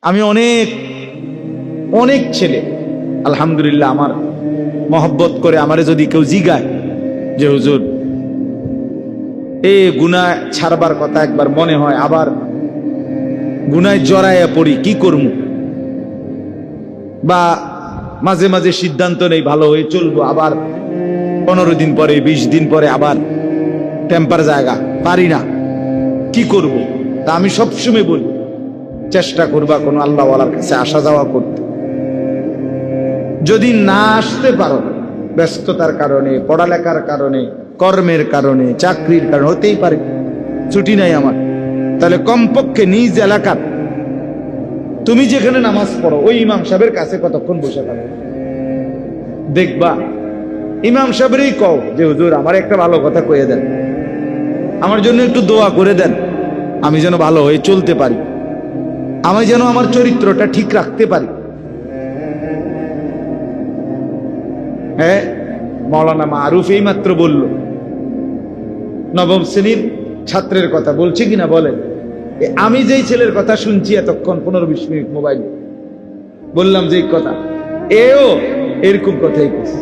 আমি অনেক অনেক ছেলে আলহামদুলিল্লাহ আমার মহব্বত করে আমারে যদি কেউ জিগায় যে হুজুর গুনাহ ছাড়বার কথা একবার মনে হয়, আবার গুনায় জড়াইয়া পড়ি, কি করব? বা মাঝে মাঝে সিদ্ধান্ত নেই ভালো হয়ে চলবো, আবার 15 দিন পরে 20 দিন পরে আবার টেম্পার জায়গা, পারি না, কি করব? তা আমি সবসময় বলি চেষ্টা করবা কোনো আল্লাহওয়ালার কাছে আসা যাওয়া করতে। যদি না আসতে পারো ব্যস্ততার কারণে, পড়ালেখার কারণে, কর্মের কারণে, চাকরির কারণে, হতেই পারে ছুটি নাই আমার, তাহলে কমপক্ষে নিজ এলাকার তুমি যেখানে নামাজ পড়ো ওই ইমাম সাহেবের কাছে কতক্ষণ বসে থাকো, দেখবা ইমাম সাহেবেরই কও যে হুজুর আমার একটা ভালো কথা কয়ে দেন, আমার জন্য একটু দোয়া করে দেন, আমি যেন ভালো হয়ে চলতে পারি, আমি যেন আমার চরিত্রটা ঠিক রাখতে পারি। হ্যাঁ, মাওলানা মারুফ এই মাত্র বলল, নবম শ্রেণীর ছাত্রের কথা বলছে কিনা বলেন। আমি যেই ছেলের কথা শুনছি এতক্ষণ 15-20 মিনিট মোবাইল বললাম যে কথা, এও এরকম কথাই বলছে,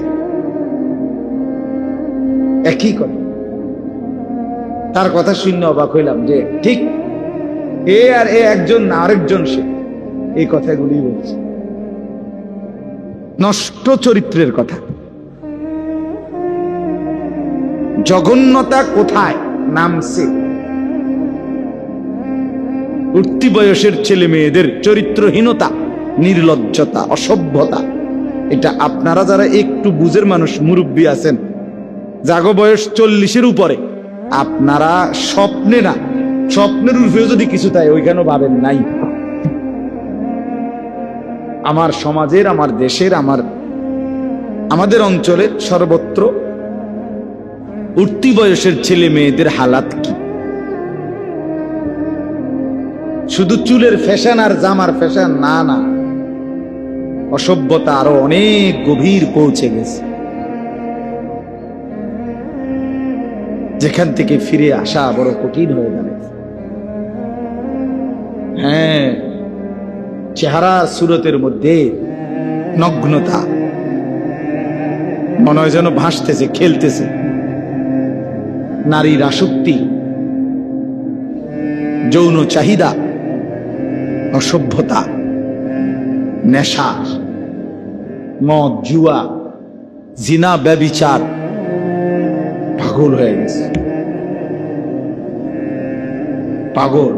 একই কথা। তার কথা শুনে অবাক হইলাম যে ঠিক এ আর এ একজন না আরেকজন, সে এই কথাগুলি বলছে। নষ্ট চরিত্রের কথা। জঘন্যতা কোথায় নামছে? উঠতি বয়সের ছেলে মেয়েদের চরিত্রহীনতা, নির্লজ্জতা, অসভ্যতা, এটা আপনারা যারা একটু বুঝের মানুষ, মুরব্বী আছেন, জাগো বয়স 40-এর উপরে, আপনারা স্বপ্নে না, স্বপ্নের রূপেও যদি কিছু তাই ওইখানে ভাবেন নাই। আমার সমাজের, আমার দেশের, আমাদের অঞ্চলের সর্বত্র উঠতি বয়সের ছেলে মেয়েদের হালাত কি? শুধু চুলের ফ্যাশন আর জামার ফ্যাশন না, না, অসভ্যতা আরো অনেক গভীর পৌঁছে গেছে, যেখান থেকে ফিরে আসা বড় কঠিন হয়ে দাঁড়িয়েছে। হ্যাঁ, চেহারা সুরতের মধ্যে নগ্নতা, মনে হয় যেন ভাসতেছে, খেলতেছে। নারীর আসক্তি, যৌন চাহিদা, অসভ্যতা, নেশা, মদ, জুয়া, জিনা, ব্যভিচার, পাগল হয়ে গেছে, পাগল।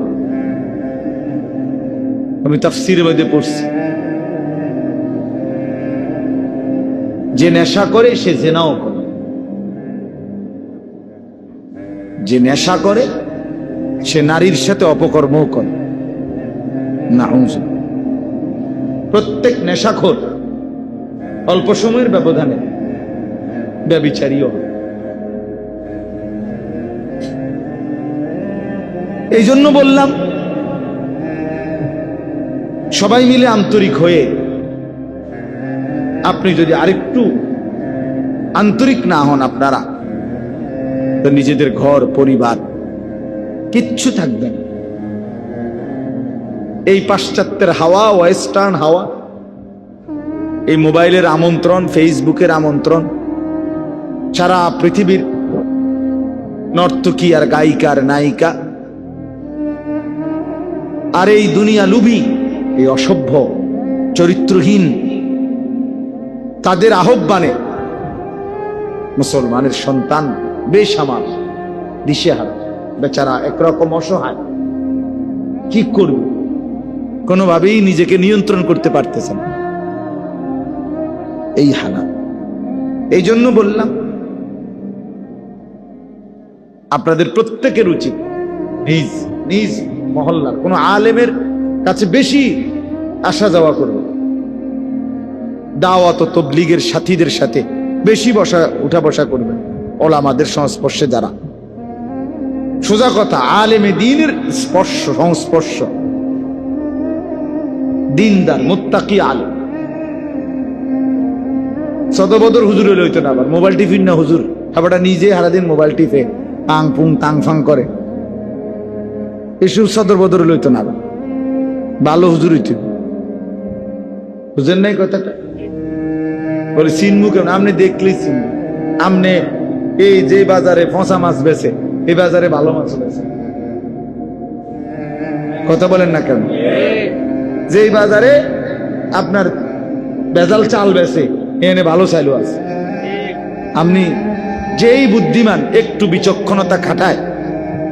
আমি তাফসীরের মধ্যে পড়ছি, যে নেশা করে সে জিনাও করে, যে নেশা করে সে নারীর সাথে অপকর্মও করে। নাউযু, প্রত্যেক নেশাখোর অল্প সময়ের ব্যবধানে ব্যভিচারীও হয়। এই জন্য বললাম সবাই মিলে আন্তরিক হয়ে, আপনি যদি আরেকটু আন্তরিক না হন আপনারা, তো নিজেদের ঘর পরিবার কিচ্ছু থাকবে না। এই পাশ্চাত্যের হাওয়া, ওয়েস্টার্ন হাওয়া, এই মোবাইলের আমন্ত্রণ, ফেসবুকের আমন্ত্রণ, সারা পৃথিবীর নর্তকী আর গায়িকার নায়িকা, আর এই দুনিয়া লুবি, এই অসভ্য চরিত্রহীন, তাদের আহ্বানে মুসলমানের সন্তান বেসামাল, দিশেহারা, বেচারা একরকম অসহায়, কি করবে? কোনোভাবেই নিজেকে নিয়ন্ত্রণ করতে পারতেছে না, এই হালাত। এই জন্য বললাম আপনাদের প্রত্যেকের উচিত নিজ নিজ মহল্লার কোন আলেমের কাছে বেশি আসা যাওয়া করবে, দাওয়াত ও তাবলীগের সাথীদের সাথে বেশি উঠা বসা করবে, ওলামাদের সংস্পর্শে যারা, সোজা কথা আলেমে দ্বীনের সংস্পর্শ, দিনদার মুত্তাকি আলেম। সদবদর হুজুরে লইতো না, আবার মোবাইল টিফিন না হুজুর, আবার নিজে সারাদিন মোবাইল টিপে পাং পুং তাং ফাং করে, এসব সদর বদর লইতো না। ভালো হুজুর হইতে বুঝেন নাই কথাটা? বলে চিনবো কেমন? আপনি দেখলেই চিনবো। আপনি এই যে বাজারে ফসা মাছ বেচে, এই বাজারে ভালো মাছ বেচে, কথা বলেন না কেন? যেই বাজারে আপনার ভেজাল চাল বেচে, এনে ভালো চাইলো আছে। আপনি যেই বুদ্ধিমান একটু বিচক্ষণতা খাটায়,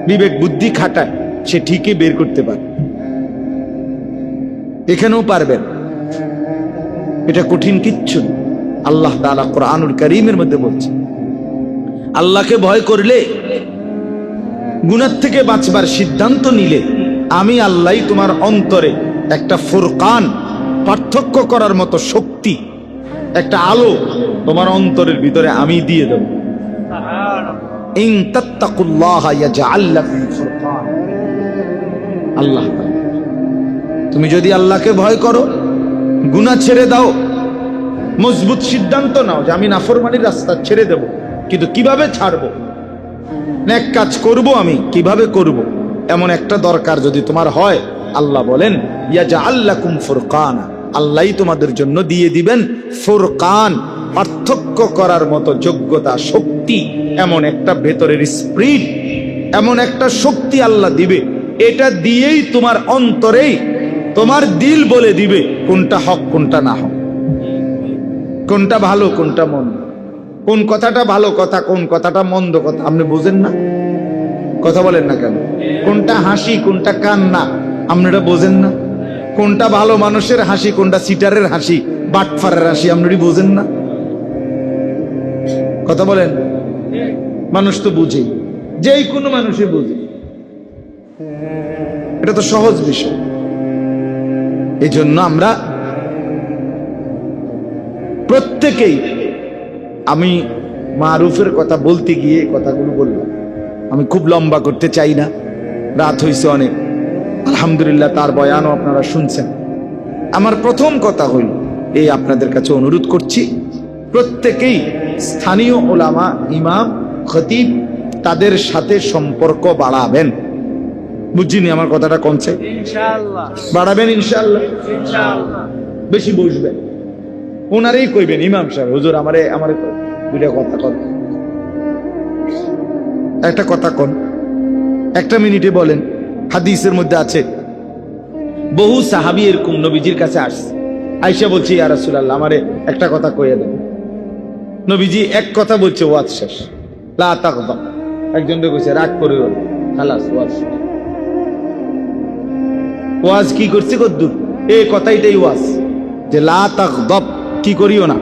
বিবেক বুদ্ধি খাটায়, সে ঠিকই বের করতে পারে। এখানেও পারবেন, এটা কঠিন কিচ্ছু না। আল্লাহ তাআলা কোরআনুল কারীমের মধ্যে বলছে, আল্লাহকে ভয় করলে, গুনাহ থেকে বাঁচবার সিদ্ধান্ত নিলে, আমি আল্লাহই তোমার অন্তরে একটা ফুরকান, পার্থক্য করার মতো শক্তি, একটা আলো তোমার অন্তরের ভিতরে আমি দিয়ে দেব। ইন তাত্তাকুল্লাহা ইয়াজআল লাকুম ফুরকান। আল্লাহ, তুমি যদি আল্লাহকে ভয় করো, গুনাহ ছেড়ে দাও, মজবুত সিদ্ধান্ত নাও যে আমি নাফরমানির রাস্তা ছেড়ে দেব, কিন্তু কিভাবে ছাড়বো, নেক কাজ করব, আমি কিভাবে করব, এমন একটা দরকার যদি তোমার হয়, আল্লাহ বলেন ইয়াজআল লাকুম ফুরকান, আল্লাহই তোমাদের জন্য দিয়ে দিবেন ফুরকান, পার্থক্য করার মতো যোগ্যতা, শক্তি, এমন একটা ভেতরের স্পিরিট, এমন একটা শক্তি আল্লাহ দিবে। এটা দিয়েই তোমার অন্তরেই তোমার দিল বলে দিবে কোনটা হক কোনটা না হক, কোনটা ভালো কোনটা মন্দ, কোন কথাটা ভালো কথা, কোন কথাটা মন্দ কথা। আপনি বুঝেন না? কথা বলেন না কেন? কোনটা হাসি কোনটা কান্না আপনারা বোঝেন না? কোনটা ভালো মানুষের হাসি, কোনটা সিটারের হাসি, বাটফারের হাসি, আপনারা বোঝেন না? কথা বলেন। মানুষ তো বুঝে, যেই কোনো মানুষই বুঝে, এটা তো সহজ বিষয়। এই জন্য আমরা প্রত্যেকেই, আমি মারুফের কথা বলতে গিয়ে কথাগুলো বললাম, আমি খুব লম্বা করতে চাই না, রাত হয়েছে অনেক, আলহামদুলিল্লাহ তার বয়ানও আপনারা শুনছেন। আমার প্রথম কথা হইল এই, আপনাদের কাছে অনুরোধ করছি, প্রত্যেকেই স্থানীয় ওলামা, ইমাম, খতিব, তাদের সাথে সম্পর্ক বাড়াবেন। বুঝিনি আমার কথাটা কমছে? ইনশাআল্লাহ বাড়াবেন, ইনশাআল্লাহ, ইনশাআল্লাহ বেশি বসবেন, ওনারেই কইবেন, ইমাম সাহেব হুজুর আমারে দুইটা কথা কন, একটা কথা কন, একটা মিনিটে বলেন। হাদিসের মধ্যে আছে, বহু সাহাবী এরকম নবীজির কাছে আসছে, আয়েশা বলছে ইয়া রাসূলুল্লাহ আমারে একটা কথা কইয়া দেন। নবীজি এক কথা বলছে, ওয়াজ শেষ, লা তাগদাব। একজনকে কইছে রাগ করে গেল, খালাস ওয়াজ। ওয়াজ কি করছে কদ্দুর? এই কথাইটাই ওয়াজ, যে লা তাগদাব, কি করিও না।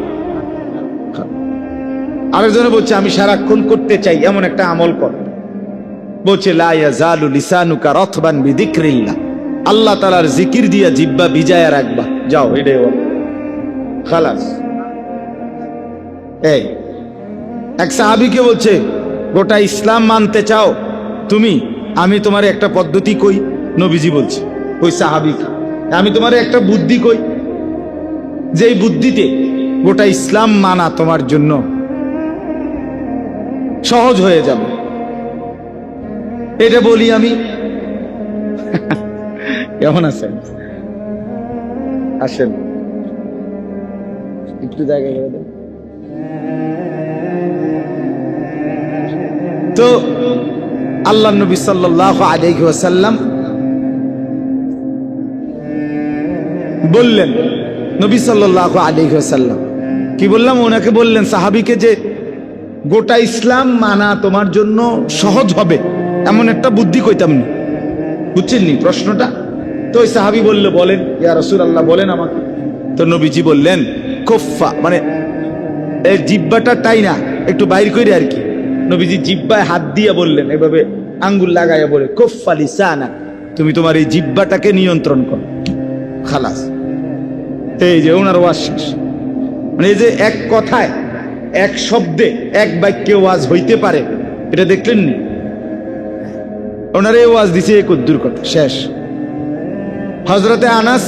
আরেকজনে বলছে আমি সারাক্ষণ করতে চাই এমন একটা আমল কর, বলছে লা ইয়াজালু লিসানুকা রাতবান বিযিকরিল্লাহ, আল্লাহ তাআলার জিকির দিয়া জিহ্বা ভিজায়া রাখবা, যাও এটাই বল, খালাস। এই এক সাহাবীকে বলছে, গোটা ইসলাম মানতে চাও তুমি, আমি তোমার একটা পদ্ধতি কই। নবীজি বলছে ওই সাহাবীকে, আমি তোমার একটা বুদ্ধি কই, যেই বুদ্ধিতে গোটা ইসলাম মানা তোমার জন্য সহজ হয়ে যাবে। এটা বলি আমি। কেমন আছেন? আসেন একটু জায়গা করে দেন তো। আল্লাহ নবী সাল্লাল্লাহু আলাইহি ওয়াসাল্লাম বললেন, নবী সাল্লাল্লাহু আলাইহি ওয়াসাল্লাম কি বললাম ওনাকে, বললেন সাহাবীকে যে গোটা ইসলাম মানা তোমার জন্য সহজ হবে এমন একটা বুদ্ধি কইতাম না। বুঝছেন নি প্রশ্নটা? তো ওই সাহাবী বলল, বলেন ইয়া রাসূলুল্লাহ, বলেন আমাকে। তো নবীজি বললেন, কুফা, মানে এই জিহ্বাটা টাইনা একটু বাইর করে আর কি। নবীজি জিহ্বায় হাত দিয়ে বললেন, এভাবে আঙ্গুল লাগাইয়া বলে, কুফা লিসানা, তুমি তোমার এই জিহ্বাটাকে নিয়ন্ত্রণ করো, খালাস। এই যে ওনার ওয়াজ শেষ। মানে এই যে এক কথায়, এক শব্দে, এক বাক্যে ওয়াজ হইতে পারে, এটা দেখলেন নি? ওনার এই ওয়াজ দিছে এক উদ্দুর কথা, শেষ। হযরতে আনাস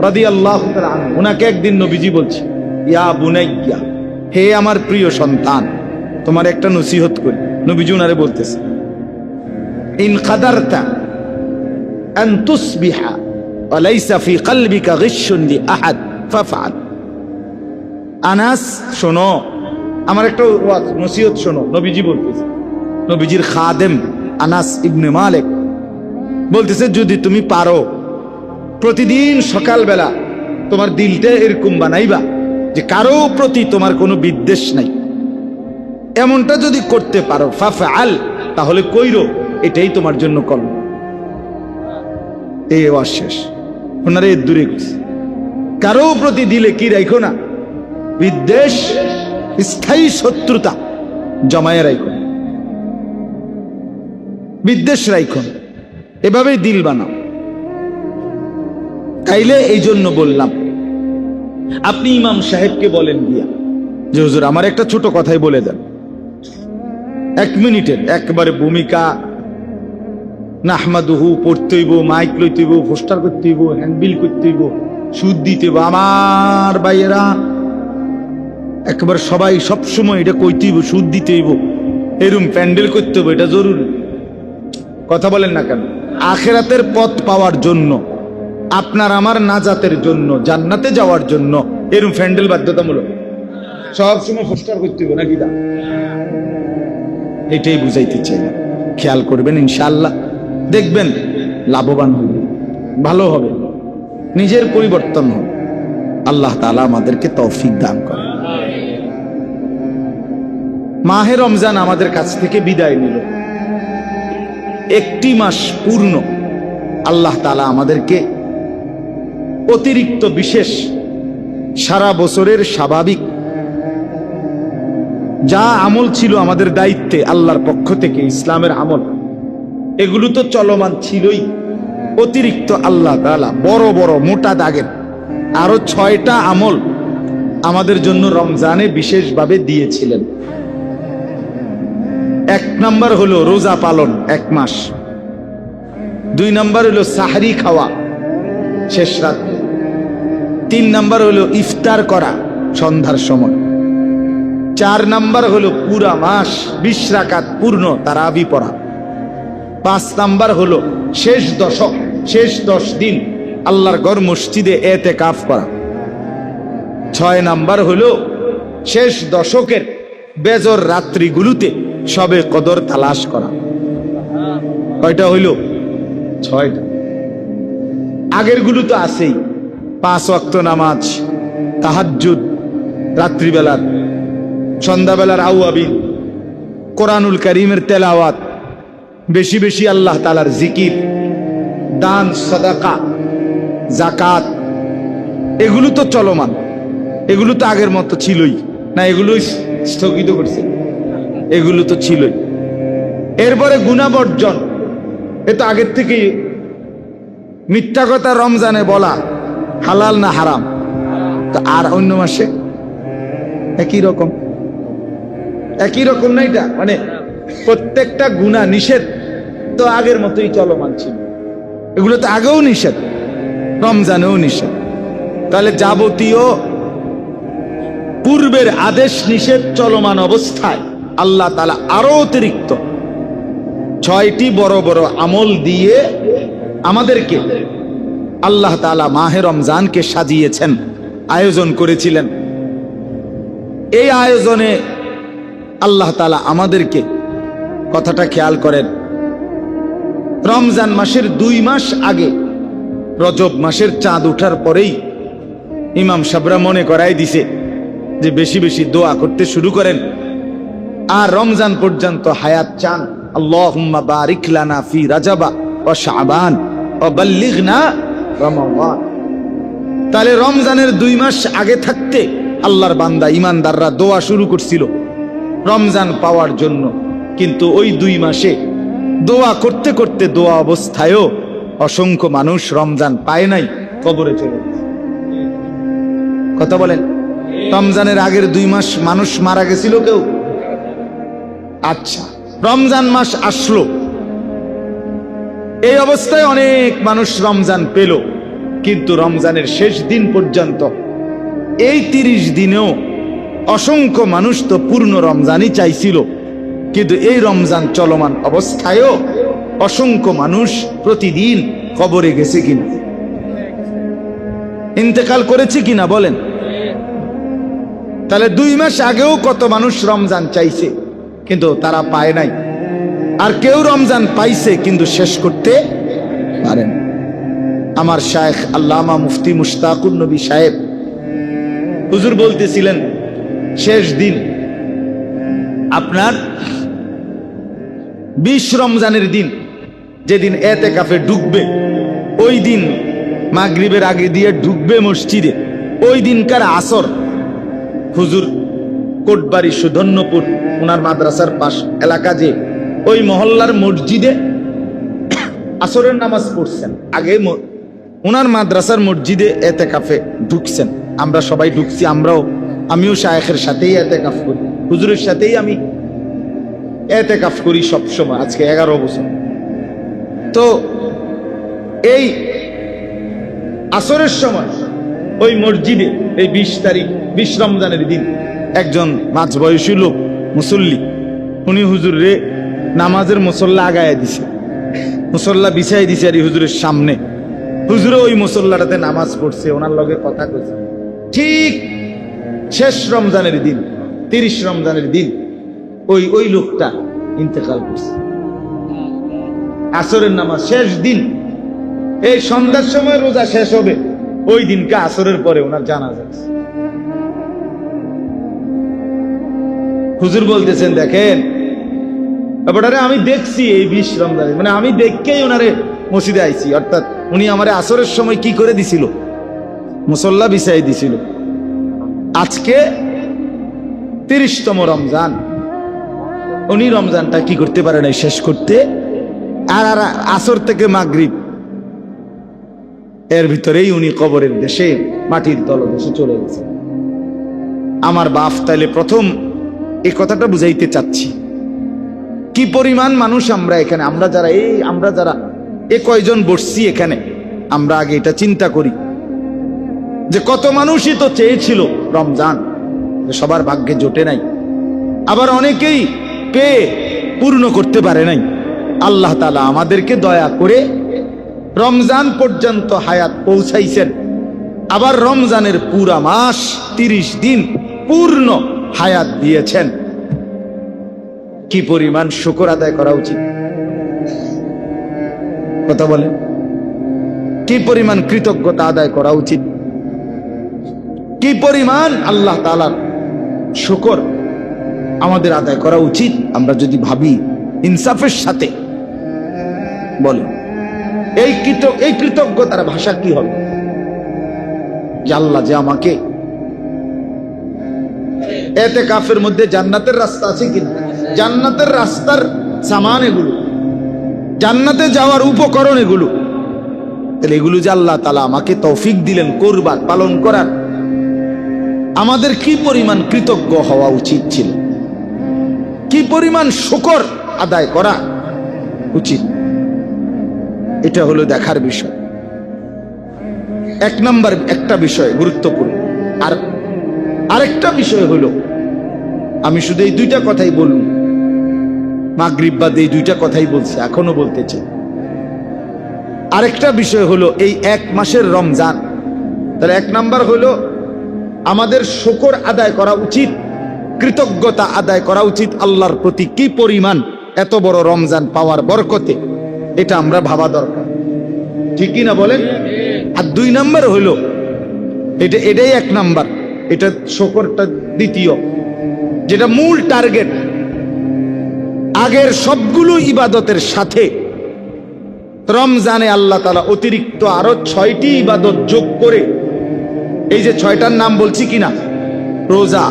রাদিয়াল্লাহু তাআলা আনহু, ওনাকে একদিন নবীজি বলছে, ইয়া বুনাইয়া, হে আমার প্রিয় সন্তান, তোমার একটা নসিহত করি। নবীজি ওনারে বলতেছে, ইন কাদারতা আন তুসবিহা ওয়ালাইসা ফি কলবিকা গিশশুন লিআহাদ ফাফআল। আনাস শোনো, আমার একটা নসিহত শোনো, নবীজি বলতেছে, নবীজির খাদেম আনাস ইবনে মালিক বলতেছে, যদি তুমি পারো প্রতিদিন সকালবেলা তোমার দিলটা এরকম বানাইবা যে কারো প্রতি তোমার কোনো বিদ্বেষ নাই, এমনটা যদি করতে পারো ফাফআল, তাহলে কইরো, এটাই তোমার জন্য কল্যাণ। এই ওয়াজ শেষ, ওনারা এর দূরে গেছে। কারো প্রতি দিলে কি রাখো না, বিদ্বেষ, স্থায়ী শত্রুতা জমায়ে রাখো, বিদ্বেষ রাখো, এভাবেই দিল বানাও। তাইলে এই জন্য বললাম, আপনি ইমাম সাহেবকে বলেন গিয়া যে হুজুর আমার একটা ছোট কথাই বলে দেন, 1 মিনিটের একবারে ভূমিকা, নাহমাদুহু পড়তে হইব, মাইক লইতে হইব, পোস্টার করতে হইব, হ্যান্ডবিল করতে হইব, সুদ দিতে হইব। আমার ভাইয়েরা একবার সবাই সবসময় এটা কইতে হইব, সুদ দিতে হইব, এরম প্যান্ডেল করতে হইব, এটা জরুরি। কথা বলেন না কেন? আখিরাতের পথ পাওয়ার জন্য, আপনার আমার নাজাতের জন্য, জান্নাতে যাওয়ার জন্য এরম প্যান্ডেল বাধ্যতামূলক। সবসময় পোস্টার করতে হইব নাকি? এটাই বুঝাইতে চাই। খেয়াল করবেন, ইনশাআল্লাহ দেখবেন লাভবান হবে, ভালো হবে, নিজের পরিবর্তন হবে। আল্লাহ তাআলা আমাদেরকে তৌফিক দান করেন। মাহে রমজান আমাদের কাছ থেকে বিদায় নিল, 1টি মাস পূর্ণ। আল্লাহ তাআলা আমাদেরকে অতিরিক্ত বিশেষ সারা বছরের স্বাভাবিক যা আমল ছিল আমাদের দায়িত্বে আল্লাহর পক্ষ থেকে, ইসলামের আমল, এগুলো তো চলমান ছিলই। অতিরিক্ত আল্লাহ তাআলা বড় বড় মোটা দাগের আরো 6টা আমল আমাদের জন্য রমজানে বিশেষভাবে দিয়েছিলেন। 1 নাম্বার হলো রোজা পালন 1 মাস, 2 নাম্বার হলো সাহরি খাওয়া শেষ রাত, 3 নাম্বার হলো ইফতার করা সন্ধ্যার সময়, 4 নাম্বার হলো পুরা মাস 20 রাকাত পূর্ণ তারাবি পড়া, 5 নাম্বার হলো শেষ দশক, শেষ 10 দিন আল্লাহর ঘর মসজিদে এতেকাফ করা, 6 নাম্বার হলো শেষ দশকের বেজর রাত্রিগুলোতে সবে কদর তালাশ করা। কয়টা হইল? 6টা। আগের গুলো তো আছেই, 5 ওয়াক্ত নামাজ, তাহাজ্জুদ, রাত্রিবেলার, সন্ধ্যাবেলার আউয়াবিন, কোরআনুল কারীমের তেলাওয়াত, বেশি বেশি আল্লাহ তাআলার জিকির, দান, সাদাকা, যাকাত, এগুলো তো চলমান, এগুলো তো আগের মতো ছিলই না, এগুলো স্থগিত করছে, এগুলো তো ছিলই। এরপরে গুনাহ বর্জন, এ তো আগের থেকেই। মিথ্যা কথা রমজানে বলা হালাল না হারাম? তো আর অন্য মাসে একই রকম, একই রকম না? এটা মানে প্রত্যেকটা গুনাহ নিষেধ তো আগের মতোই চলমান ছিল, এগুলো তো আগেও নিষেধ, রমজানেও নিষেধ। তাহলে যাবতীয় পূর্বের আদেশ নিষেধ চলমান অবস্থায় আল্লাহ তাআলা আরো অতিরিক্ত 6টি বড় বড় আমল দিয়ে আমাদেরকে আল্লাহ তাআলা মাহে রমজানকে সাজিয়েছেন, আয়োজন করেছিলেন। এই আয়োজনে আল্লাহ তাআলা আমাদেরকে, কথাটা খেয়াল করেন, রমজান মাসের 2 মাস আগে, রজব মাসের চাঁদ ওঠার পরেই ইমাম সাহেবরা মনে করাই দিছে যে বেশি বেশি দোয়া করতে শুরু করেন, আর রমজান পর্যন্ত হায়াত চান। আল্লাহুম্মা বারিক লানা ফি রাজাবা ওয়া শাবান ওয়া বাল্লিগনা রমাদান। তাহলে রমজানের 2 মাস আগে থাকতে আল্লাহর বান্দা ইমানদাররা দোয়া শুরু করছিল রমজান পাওয়ার জন্য, কিন্তু ওই 2 মাসে দোয়া করতে করতে দোয়া অবস্থায়ও অসংখ্য মানুষ রমজান পায় নাই, কবরে চলে গেছে। কথা বলেন, রমজানের আগের 2 মাস মানুষ মারা গেছিল কেউ? আচ্ছা, রমজান মাস আসলো, এই অবস্থায় অনেক মানুষ রমজান পেল, কিন্তু রমজানের শেষ দিন পর্যন্ত এই 30 দিনেও অসংখ্য মানুষ তো পূর্ণ রমজানই চাইছিল, কিন্তু এই রমজান চলমান অবস্থায়ও অসংখ্য মানুষ প্রতিদিন কবরে গেছে কিনা? ইন্তেকাল করেছি কিনা বলেন? তাহলে 2 মাস আগেও কত মানুষ রমজান চাইছে কিন্তু তারা পায় নাই, আর কেউ রমজান পাইছে কিন্তু শেষ করতে পারেন। আমার শায়েখ আল্লামা মুফতি মুশতাকুর নবী সাহেব হুজুর বলতেছিলেন, শেষ দিন আপনার 20 রমজানের দিন, যেদিন এতেকাফে ঢুকবে, ওই দিন মাগরিবের আগে দিয়ে ঢুকবে মসজিদে, ওই দিনকার আসর হুজুর কোটবাড়ি সুধন্যপুর ওনার মাদ্রাসার পাশ এলাকা, যে ওই মহল্লার মসজিদে আসরের নামাজ পড়ছেন। আগে ওনার মাদ্রাসার মসজিদে এতেকাফে ঢুকছেন, আমরা সবাই ঢুকছি, আমিও শায়েখের সাথেই এতেকাফ করি, হুজুরের সাথেই আমি এতেকাফ করি সব সময়, আজকে 11 বছর। তো এই আসরের সময় ওই মসজিদে এই 20 তারিখ 20 রমজানের দিন একজন মাঝবয়সী লোক মুসল্লি, উনি হুজুরে নামাজের মুসল্লা আগায় দিছে, মুসল্লা বিছাই দিছে আর হুজুরের সামনে, হুজুরে ওই মুসল্লাটাতে নামাজ পড়ছে, ওনার লগে কথা কইছে। ঠিক শেষ রমজানের দিন 30 রমজানের দিন ওই লোকটা ইন্তেকাল করছে। আসরের নামাজ শেষ দিন, এই সন্ধ্যার সময় রোজা শেষ হবে, ওই দিনকে আসরের পরে ওনার জানাজা। হুজুর বলতেছেন, দেখেন ব্যাপারটা আমি দেখছি এই 20 রমজানে, মানে আমি দেখকেই ওনারে মসজিদে আইছি, অর্থাৎ উনি আমারে আসরের সময় কি করে দিছিল, মুসল্লা বিছাই দিছিল। আজকে 30তম রমজান, উনি রমজানটা কি করতে পারে নাই শেষ করতে, আর আসর থেকে মাগরিব এর ভিতরেই উনি কবরের দেশে মাটির তলদেশে চলে গেছে। আমার বাপ তাইলে প্রথম এই কথাটা বুঝাইতে চাচ্ছি, কি পরিমাণ মানুষ আমরা এখানে, আমরা যারা কয়জন বসছি এখানে, আমরা আগে এটা চিন্তা করি যে কত মানুষই তো চেয়েছিল রমজান, সবার ভাগ্যে জোটে নাই, আবার অনেকেই পেয়ে পূর্ণ করতে পারে নাই। আল্লাহ তাআলা আমাদেরকে দয়া করে রমজান পর্যন্ত হায়াত পৌঁছাইছেন, আবার রমজানের পুরা মাস 30 দিন পূর্ণ হায়াত দিয়েছেন। কি পরিমাণ শুকর আদায় করা উচিত, কথা বলে, কি পরিমাণ কৃতজ্ঞতা আদায় করা উচিত, কি পরিমাণ আল্লাহ তাআলার শুকর আমাদের আদায় করা উচিত। আমরা যদি ভাবি ইনসাফের সাথে, বলে এই কৃতজ্ঞতার ভাষা কি হবে, যে আল্লাহ যে আমাকে এতেকাফের মধ্যে জান্নাতের রাস্তা আছে কিনা, জান্নাতের রাস্তার সামান এগুলো, জান্নাতে যাওয়ার উপকরণ এগুলো, তাহলে এগুলো যে আল্লাহ তাআলা আমাকে তৌফিক দিলেন করবার, পালন করার, আমাদের কি পরিমাণ কৃতজ্ঞ হওয়া উচিত ছিল, কি পরিমাণ শুকর আদায় করা উচিত, এটা হলো দেখার বিষয়। 1 নম্বর একটা বিষয় গুরুত্বপূর্ণ। আর আরেকটা বিষয় হলো, আমি শুধু এই 2টা কথাই বললাম, মাগরিব বাদে এই 2টা কথাই বলছি, এখনো বলতে চাই। আরেকটা বিষয় হলো এই 1 মাসের রমজান, তাহলে 1 নাম্বার হলো আমাদের শুকর আদায় করা উচিত, কৃতজ্ঞতা আদায় করা উচিত আল্লাহর প্রতি, কি পরিমাণ এত বড় রমজান পাওয়ার বরকতে, এটা আমরা ভাবা দরকার, ঠিক কি না বলেন? আর 2 নাম্বার হলো, এটাই 1 নাম্বার, এটা শুকরটা দ্বিতীয়, যেটা মূল টার্গেট। আগের সবগুলো ইবাদতের সাথে রমজানে আল্লাহ তাআলা অতিরিক্ত আরো 6টি ইবাদত যোগ করে, এই যে 6টার নাম বলছি কিনা, রোজা,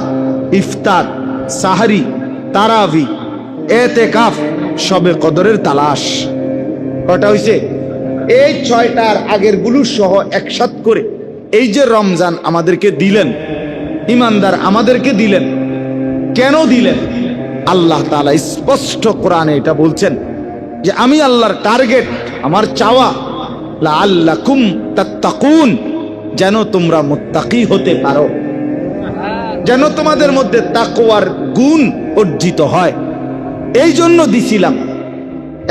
ইফতার, সাহারি, তারাবি, এতেকাফ, শবে কদরের তালাশ, কটা হইছে? এই 6টার আগের গুলো সহ একসাথ করে এই যে রমজান আমাদেরকে দিলেন, ইমানদার আমাদেরকে দিলেন, কেন দিলেন? আল্লাহ তাআলা স্পষ্ট কোরআনে এটা বলছেন যে আমি আল্লাহর টার্গেট, আমার চাওয়া, লাআল্লাকুম তাত্তাকুন, যেন তোমরা মুত্তাকি হতে পারো, যেন তোমাদের মধ্যে তাকওয়ার গুণ অর্জিত হয়, এই জন্য দিছিলাম।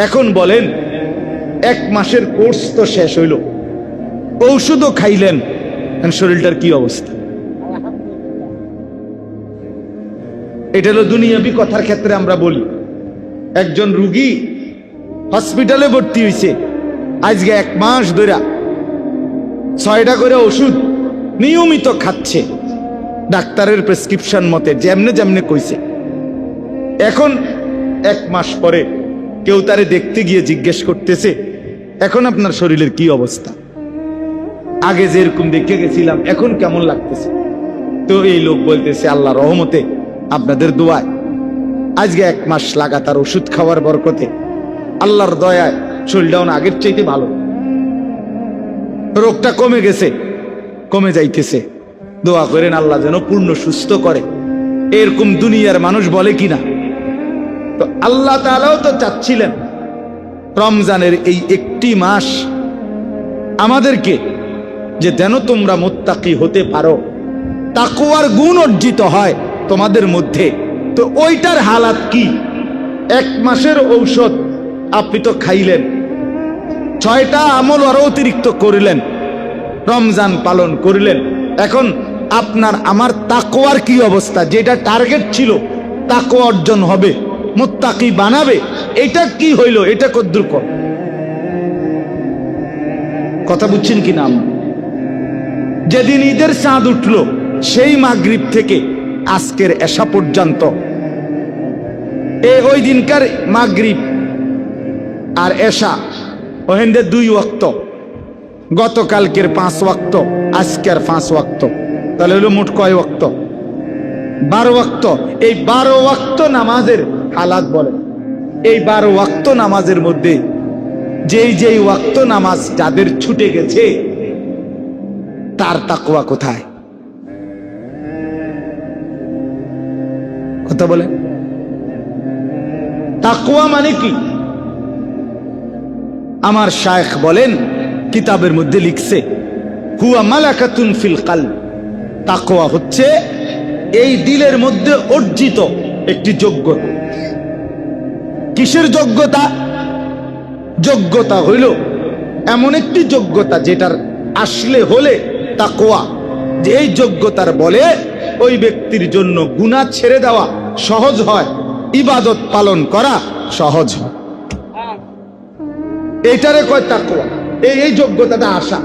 এখন বলেন, 1 মাসের কোর্স তো শেষ হইল, ঔষধও খাইলেন, শরীরটার কি অবস্থা? এটা হলো দুনিয়াবি কথার ক্ষেত্রে আমরা বলি। একজন রুগী হসপিটালে ভর্তি হয়েছে, আজকে 1 মাস ধরে 6টা করে ওষুধ নিয়মিত খাচ্ছে ডাক্তারের প্রেসক্রিপশন মতে, যেমনে যেমনে কইছে। এখন 1 মাস পরে কেউ তারে দেখতে গিয়ে জিজ্ঞেস করতেছে, এখন আপনার শরীরের কি অবস্থা? আগে যেরকম দেখে গেছিলাম এখন কেমন লাগতেছে? তো এই লোক বলতেছে, আল্লাহর রহমতে, আপনাদের দোয়ায় আজকে 1 মাস লাগাতার ওষুধ খাওয়ার বরকতে আল্লাহর দয়ায় শরীরটা আগের চাইতে ভালো, রোগটা কমে গেছে, কমে যাইতেছে। দোয়া করেন আল্লাহ যেন পূর্ণ সুস্থ করে। এরকম দুনিয়ার মানুষ বলে কিনা? তো আল্লাহ তাআলাও তো চাচ্ছিলেন রমজানের এই একটি মাস আমাদেরকে যে যেন তোমরা মুত্তাকি হতে পারো, তাকওয়ার গুণ অর্জিত হয় তোমাদের মধ্যে। তো ওইটার হালাত কি? 1 মাসের ঔষধ আপনি তো খাইলেন, 6টা আমল আরো অতিরিক্ত করিলেন, রমজান পালন করিলেন। এখন আপনার আমার তাকওয়ার কি অবস্থা? যেটা টার্গেট ছিল তাকওয়া অর্জন হবে, মুত্তাকি বানাবে, এটা কি হইল? এটা কদ্দুর কর কথা বুঝছেন কিনা? যেদিন ঈদের চাঁদ উঠল সেই মাগরিব থেকে আজকের এশা পর্যন্ত, ওই দিনকার মাগরিব আর এশা ওহেন্দে 2 ওয়াক্ত, গতকালকের 5 ওয়াক্ত, আজকের 5 ওয়াক্ত, তাহলে হলো মোট কয় ওয়াক্ত? 12 ওয়াক্ত। এই 12 ওয়াক্ত নামাজের হালাত বলে। এই 12 ওয়াক্ত নামাজের মধ্যে যেই ওয়াক্ত নামাজ যাদের ছুটে গেছে তার তাকওয়া কোথায়? কথা বলে। তাকওয়া মানে কি? আমার শায়েখ বলেন, কিতাবের মধ্যে লিখছে, হুয়া মালাকাতুন ফিল কলব। তাকওয়া হচ্ছে এই দিলের মধ্যে অর্জিত একটি যোগ্যতা। কিসের যোগ্যতা? যোগ্যতা হইল এমন একটি যোগ্যতা যেটার আসলে হলে তাকওয়া, যে এই যোগ্যতার বলে ওই ব্যক্তির জন্য গুনাহ ছেড়ে দেওয়া সহজ হয়, ইবাদত পালন করা সহজ হয়। এটারে কয় তাকওয়া। এই যোগ্যতাটা আসা।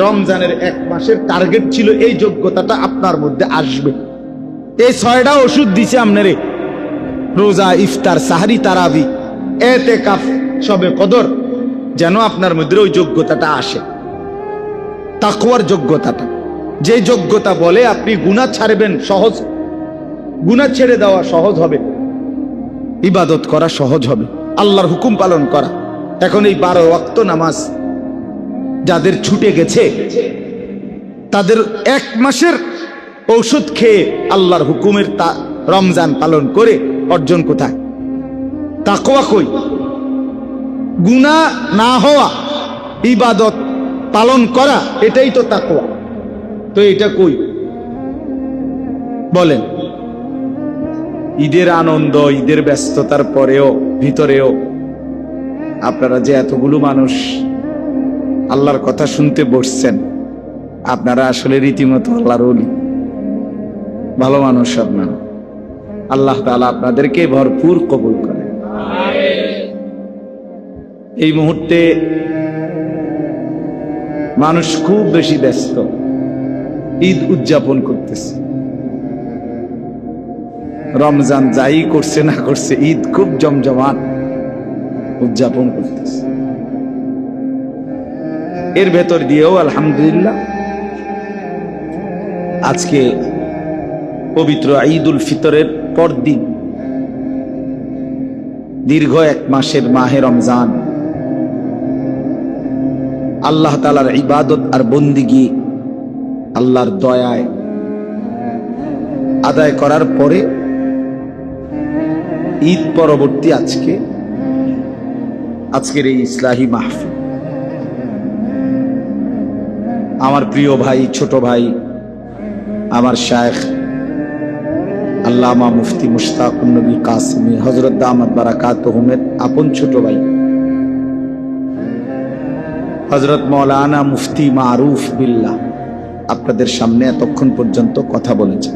রমজানের 1 মাসের টার্গেট ছিল এই যোগ্যতাটা আপনার মধ্যে আসবে। এই 6টা ওষুধ দিছে আপনারে, রোজা, ইফতার, সাহরি, তারাবি, এতেকাফ, শবে কদর, যেন আপনার মধ্যে ওই যোগ্যতাটা আসে, তাকওয়ার যোগ্যতাটা। যে যোগ্যতা বলে আপনি গুনাহ ছাড়বেন সহজ, গুনাহ ছেড়ে দেওয়া সহজ হবে, ইবাদত করা সহজ হবে, আল্লাহর হুকুম পালন করা। এখন এই 12 ওয়াক্ত নামাজ যাদের ছুটে গেছে তাদের 1 মাসের ঔষধ খেয়ে আল্লাহর হুকুমের রমজান পালন করে অর্জন কোথায়? তাকওয়া কই? গুনাহ না হওয়া, ইবাদত পালন করা, এটাই তো তাকওয়া। তো এটা কই বলেন? ঈদের আনন্দ, ঈদের ব্যস্ততার পরেও ভিতরেও আপনারা যে এতগুলো মানুষ আল্লাহর কথা শুনতে বসছেন, আপনারা আসলে রীতিমতো আল্লাহর ওলি, ভালো মানুষ আপনারা। আল্লাহ তাআলা আপনাদেরকে ভরপুর কবুল করে। এই মুহূর্তে মানুষ খুব বেশি ব্যস্ত, ঈদ উদযাপন করতেছে। রমজান যাই করছে না করছে, ঈদ খুব জমজমাট উদযাপন করতেছে। এর ভেতর দিয়েও আলহামদুলিল্লাহ আজকে পবিত্র ঈদুল ফিতরের পরদিন দীর্ঘ 1 মাসের মাহে রমজান আল্লাহ তাআলার ইবাদত আর বন্দিগি আল্লাহর দয়ায় আদায় করার পরে ঈদ পরবর্তী আজকের এই ইসলাহি মাহফিল, আমার প্রিয় ভাই, ছোট ভাই, আমার শায়েখ আল্লামা মুফতি মুশতাকুন নবী কাসেমী হযরত দামাত বারাকাতুহুমের আপন ছোট ভাই হযরত মাওলানা মুফতি মারুফ বিল্লাহ আপনাদের সামনে এতক্ষণ পর্যন্ত কথা বলেছেন।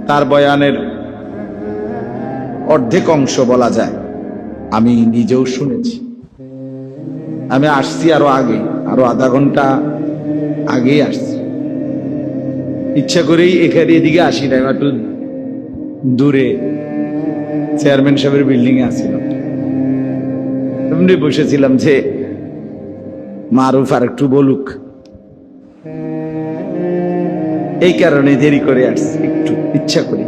তার বয়ানের অর্ধেক অংশ বলা যায় আমি নিজেও শুনেছি। আমি আসছি আরো আগে, আরো আধা ঘন্টা আগেই আসছি। ইচ্ছা করেই এখানে এদিকে আসি না, একটু দূরে চেয়ারম্যান সাহেবের বিল্ডিং এ আসছিলাম, এমনি বসেছিলাম যে মারুফ আর একটু বলুক, এই কারণে দেরি করে আসছি, একটু ইচ্ছা করি।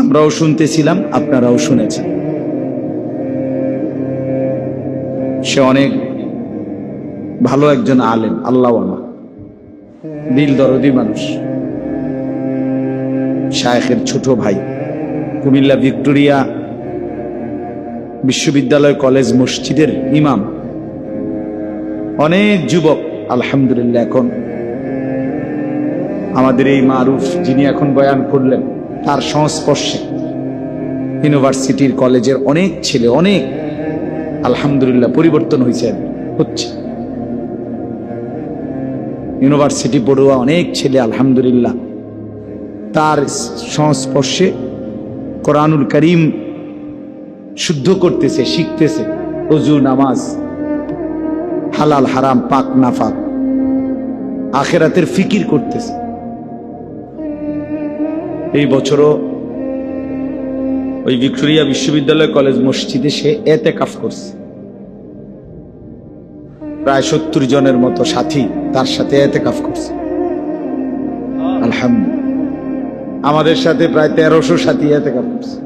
আমরাও শুনতেছিলাম, আপনারাও শুনেছেন। সে অনেক ভালো একজন আলেম, আল্লাহওয়ালা, দিল দরদি মানুষ, শায়েখের ছোট ভাই, কুমিল্লা ভিক্টোরিয়া বিশ্ববিদ্যালয় কলেজ মসজিদের ইমাম। অনেক যুবক আলহামদুলিল্লাহ এখন আমাদের এই মারুফ যিনি এখন বয়ান করলেন তার সংস্পর্শে ইউনিভার্সিটির কলেজের অনেক ছেলে, অনেক আলহামদুলিল্লাহ পরিবর্তন হচ্ছে। ইউনিভার্সিটি পড়ুয়া অনেক ছেলে আলহামদুলিল্লাহ তার সংস্পর্শে কোরআনুল কারীম শুদ্ধ করতেছে, শিখতেছে, ওযু, নামাজ, হালাল হারাম, পাক নাফাক, আখিরাতের ফিকির করতেছে। এই বছরও ওই ভিক্টোরিয়া বিশ্ববিদ্যালয় কলেজ মসজিদে সে এতেকাফ করছে। প্রায় 70 জনের মতো সাথী তার সাথে এতেকাফ করছে আলহামদুলিল্লাহ। আমাদের সাথে প্রায় 1300 সাথী এতেকাফ করছে,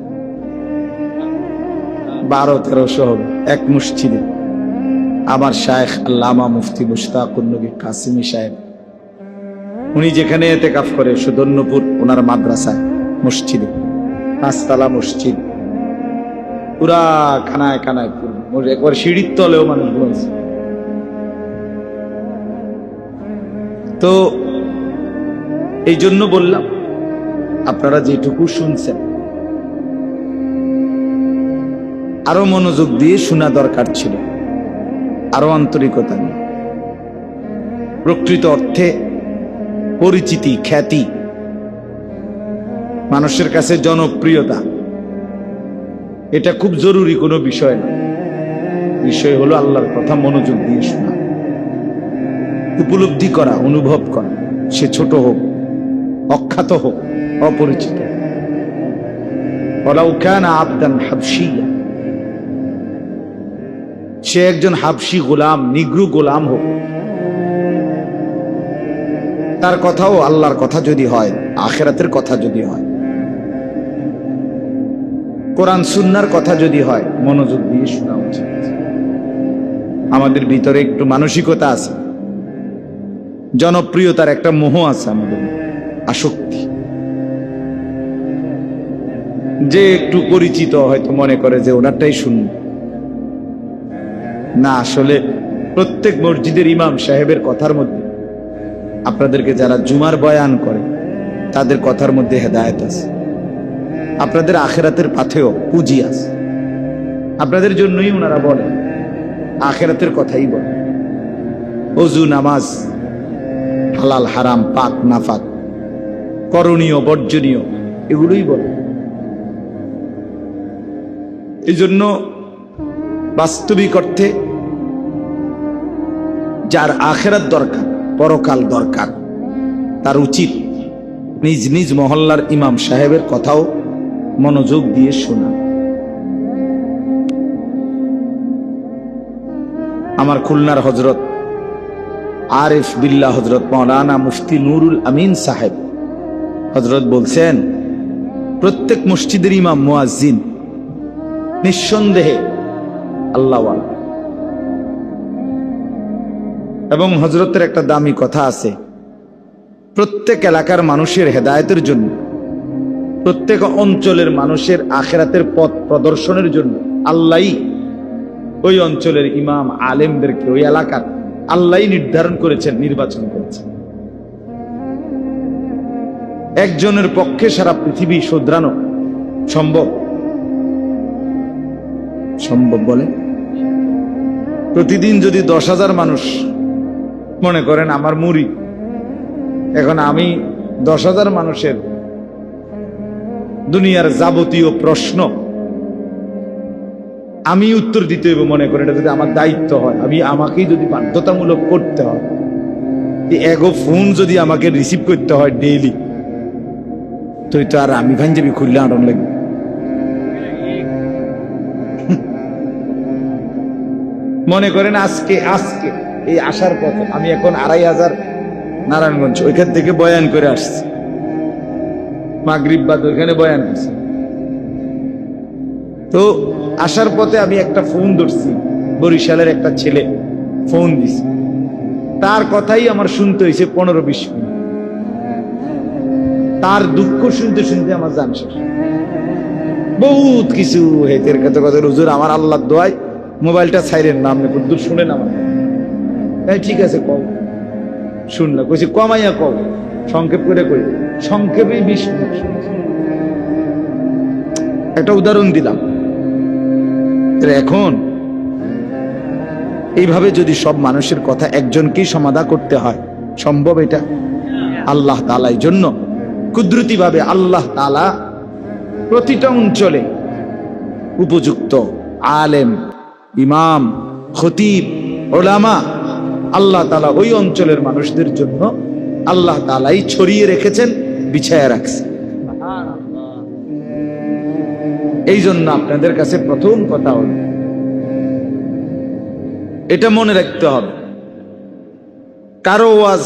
1200-1300 হবে এক মসজিদে। আমার শায়েখ আল্লামা মুফতি মুশতাকুন নবী কাসিমি সাহেব, উনি যেখানে এতেকাফ করে সুদর্ণপুর, ওনার মাদ্রাসায় মসজিদে, 5 তলা মসজিদ, পুরা খানায় খানায়, একবার সিঁড়ির তলেও মানুষ ঘুমাইছে। তো এই জন্য বললাম, আপনারা যেটুকু শুনছেন আরো মনোযোগ দিয়ে শোনা দরকার ছিল, আরো আন্তরিকতা নিয়ে। প্রকৃত অর্থে পরিচিতি, খ্যাতি, মানুষের কাছে জনপ্রিয়তা, এটা খুব জরুরি কোনো বিষয় না। বিষয় হলো আল্লাহর কথা মনোযোগ দিয়ে শোনা, উপলব্ধি করা, অনুভব করা। সে ছোট হোক, অখ্যাত হোক, অপরিচিত, ওয়ালাউ কানা আবদান হাবশিয়া, সে একজন হাবশি গোলাম, নিগ্রু গোলাম হোক, তার কথাও আল্লাহর কথা যদি হয়, আখিরাতের কথা যদি হয়, কোরআন সুন্নাহর কথা যদি হয়, মনোযোগ দিয়ে শোনা উচিত। আমাদের ভিতরে একটু মানসিকতা আছে, জনপ্রিয়তার একটা মোহ আছে, আমাদের আসক্তি, যে একটু পরিচিত হয়তো মনে করে যে ওনারটাই শুনুন না। আসলে প্রত্যেক মসজিদের ইমাম সাহেবের কথার মধ্যে, আপনাদেরকে যারা জুমার বয়ান করে তাদের কথার মধ্যে হেদায়েত আছে, আপনাদের আখিরাতের পাথেও পুঁজি আছে। আপনাদের জন্যই ওনারা বলেন, আখিরাতের কথাই বলেন। ওযু, নামাজ, হালাল হারাম, পাক নাফাক, করণীয় বর্জনীয়, এগুলোই বলে। এই জন্য বাস্তবিক অর্থে যার আখিরাত দরকার, পরকাল দরকার, তার উচিত নিজ নিজ মহল্লার ইমাম সাহেবের কথাও মনোযোগ দিয়ে শোনা। আমার খুলনার হযরত আরিফ বিল্লাহ হযরত মাওলানা মুফতি নুরুল আমিন সাহেব হযরত বলছেন, প্রত্যেক মসজিদের ইমাম মুয়াজ্জিন নিঃসন্দেহে আল্লাহওয়ালা। এবং হযরতের একটা দামি কথা আছে, প্রত্যেক এলাকার মানুষের হেদায়েতের জন্য, প্রত্যেক অঞ্চলের মানুষের আখিরাতের পথ প্রদর্শনের জন্য আল্লাহই ওই অঞ্চলের ইমাম আলেমদেরকে, ওই এলাকার আল্লাহই নির্ধারণ করেছেন, নির্বাচন করেছেন। একজনের পক্ষে সারা পৃথিবী শোধরানো সম্ভব? সম্ভব বলে? প্রতিদিন যদি 10,000 মানুষ মনে করেন আমার মুড়ি, এখন আমি 10,000 মানুষের দুনিয়ার যাবতীয় প্রশ্ন আমি উত্তর দিতে হইব, মনে করেন এটা যদি আমার দায়িত্ব হয়, আমাকেই যদি বাধ্যতামূলক করতে হয়, এগো ফোন যদি আমাকে রিসিভ করতে হয় ডেইলি, তো আর আমি পাঞ্জাবি খুললে আনন্দ লাগবে। মনে করেন আজকে এই আসার পথে আমি এখন 2,500 নারায়ণগঞ্জ ওইখান থেকে বয়ান করে আসছি, মাগরিব বাদ ওইখানে বয়ান করছি। তো আসার পথে আমি একটা ফোন ধরছি, বরিশালের একটা ছেলে ফোন দিছে, তার কথাই আমার শুনতে হয়েছে 15-20 মিনিট। তার দুঃখ শুনতে শুনতে আমার জান শেষ। বহুত কিছু হেতের কথা কথা, হুজুর আমার আল্লাহর দোয়ায় মোবাইলটা ছাইরেন না, আপনি দূর শুনেন আমার। ঠিক আছে কও, শুনলাম, কইছি কমাইয়া কও, সংক্ষেপ করে কই, সংক্ষেপে 20 মিনিট। একটা উদাহরণ দিলাম। এখন এইভাবে যদি সব মানুষের কথা একজনকেই সমাধা করতে হয়, সম্ভব এটা? আল্লাহ তাআলার জন্য কুদরতি ভাবে আল্লাহ তাআলা প্রতিটা অঞ্চলে উপযুক্ত আলেম, ইমাম, খতিব, উলামা আল্লাহ তাআলা ওই অঞ্চলের মানুষদের জন্য আল্লাহ তাআলাই ছড়িয়ে রেখেছেন, বিছায়া রাখছেন। এই জন্য আপনাদের কাছে প্রথম কথা হলো এটা মনে রাখতে হবে, কারো ওয়াজ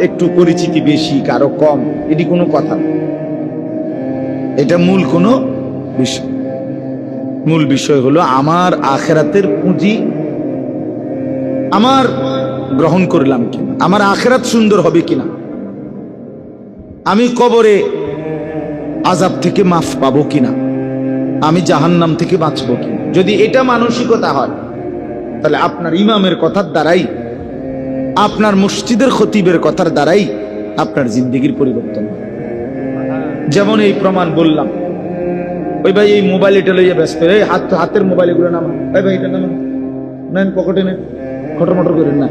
একটু পরিচিতি বেশি, কারো কম, এটি কোনো কথা না। এটা মূল কোনো বিষয়। মূল বিষয় হলো আমার আখিরাতের পুঁজি আমার গ্রহণ করলাম কিনা, আমার আখিরাত সুন্দর হবে কিনা, আমি কবরে আযাব থেকে মাফ পাবো কিনা, আমি জাহান্নাম থেকে বাঁচবো কিনা। যদি এটা মানসিকতা হয়, তাহলে আপনার ইমামের কথার দ্বারাই, আপনার মসজিদের খতিবের কথার দ্বারাই আপনার জিন্দেগির পরিবর্তন হবে। যেমন এই প্রমাণ বললাম, ওই ভাই এই মোবাইল এটা লইয়া ব্যস্ত, এই হাতের মোবাইল এগুলো নামান, ভাই ভাই এটা নামান, নেন পকেটে নেন, খটমটর করেন না।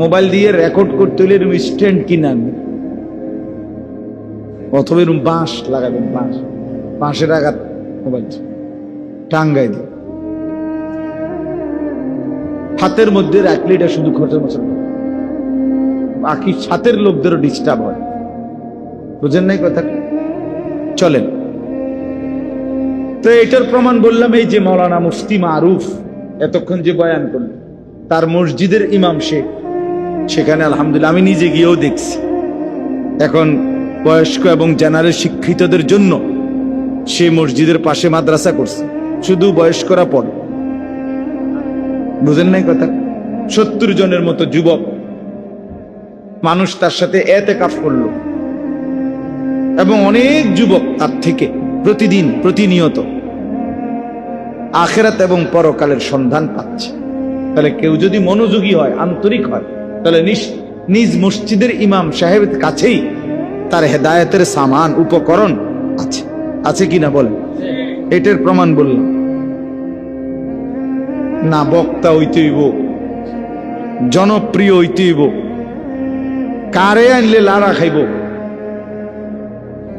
মোবাইল দিয়ে রেকর্ড করতে হলে এরকম স্ট্যান্ড কিনে আনবেন, অথবা এরকম বাঁশ লাগাবেন, বাঁশের আঘাত মোবাইল টাঙ্গাই দিয়ে হাতের মধ্যে রাখলে এটা শুধু খরচা মশা, বাকি সাথের লোকদেরও ডিস্টার্ব হয়। বুঝেন নাই কথা? চলেন, তো এটার প্রমাণ বললাম, এই যে মাওলানা মুফতি মারুফ এতক্ষণ যে বয়ান করল, তার মসজিদের ইমাম সেখানে আলহামদুলিল্লাহ আমি নিজে গিয়েও দেখছি। এখন বয়স্ক এবং জেনারেল শিক্ষিতদের জন্য সে মসজিদের পাশে মাদ্রাসা করছে, শুধু বয়স্করা পড়ে। বুঝেন নাই কথা? 70 জনের মতো যুবক মানুষ তার সাথে এতেকাফ করলো, এবং অনেক যুবক তার থেকে প্রতিদিন প্রতিনিয়ত আখিরাত এবং পরকালের সন্ধান পাচ্ছে। তাহলে কেউ যদি মনোযোগী হয়, আন্তরিক হয়, তাহলে নিজ মসজিদের ইমাম সাহেবের কাছেই তার হেদায়েতের সামান, উপকরণ আছে, আছে কিনা বলেন? এটার প্রমাণ বললাম না। বক্তা হইতে হইব, জনপ্রিয় হইতে হইব, কারে আনলে লাড়া খাইব,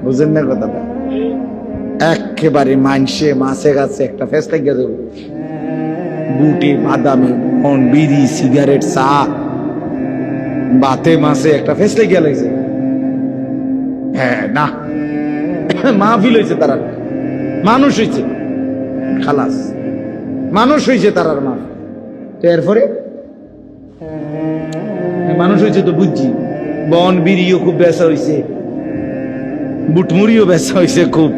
বুঝেন না কথাটা? একেবারে মানসে মাছে গাছে একটা ফেস লাগিয়ে দেব, বুটে বাদামে মন, বিড়ি, সিগারেট, চা, বাতে মাছে একটা ফেস লাগিয়ে লাগছে। হ্যাঁ না, মাহফিল হয়েছে, তারা মানুষ হয়েছে, খালাস মানুষ হয়েছে তারার মা। তো এরপরে মানুষ হয়েছে তো বুঝছি, বন বিড়িও খুব বেচা হয়েছে, বুটমুড়িও বেচা হয়েছে খুব,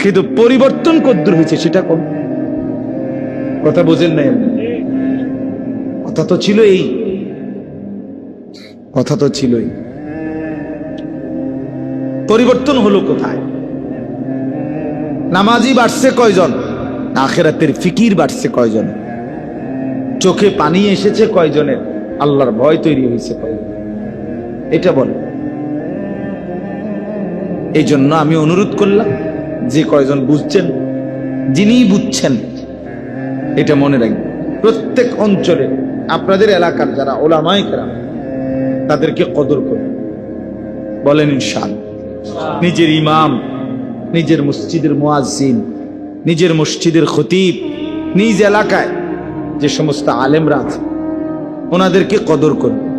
কিন্তু পরিবর্তন কদ্দূর হয়েছে সেটা কম। কথা বোঝেন নাই? কথা তো ছিল এই, কথা তো ছিলই, পরিবর্তন হলো কোথায়? নামাজি বাড়ছে কয়জন, আখিরাতের ফিকির বাড়ছে কয়জন, চোখে পানি এসেছে কয়জনের, আল্লাহর ভয় তৈরি হয়েছে কয়জন, এটা বলে। এই জন্য আমি অনুরোধ করলাম, যে কয়জন বুঝছেন যিনিই বুঝছেন, এটা মনে রাখবেন। প্রত্যেক অঞ্চলে আপনাদের এলাকার যারা ওলামায়ে কেরাম তাদেরকে কদর করবেন, বলেন ইনশাআল্লাহ। নিজের ইমাম, নিজের মসজিদের মুয়াজ্জিন, নিজের মসজিদের খতিব, নিজ এলাকায় যে সমস্ত আলেমরা আছে ওনাদেরকে কদর করবেন।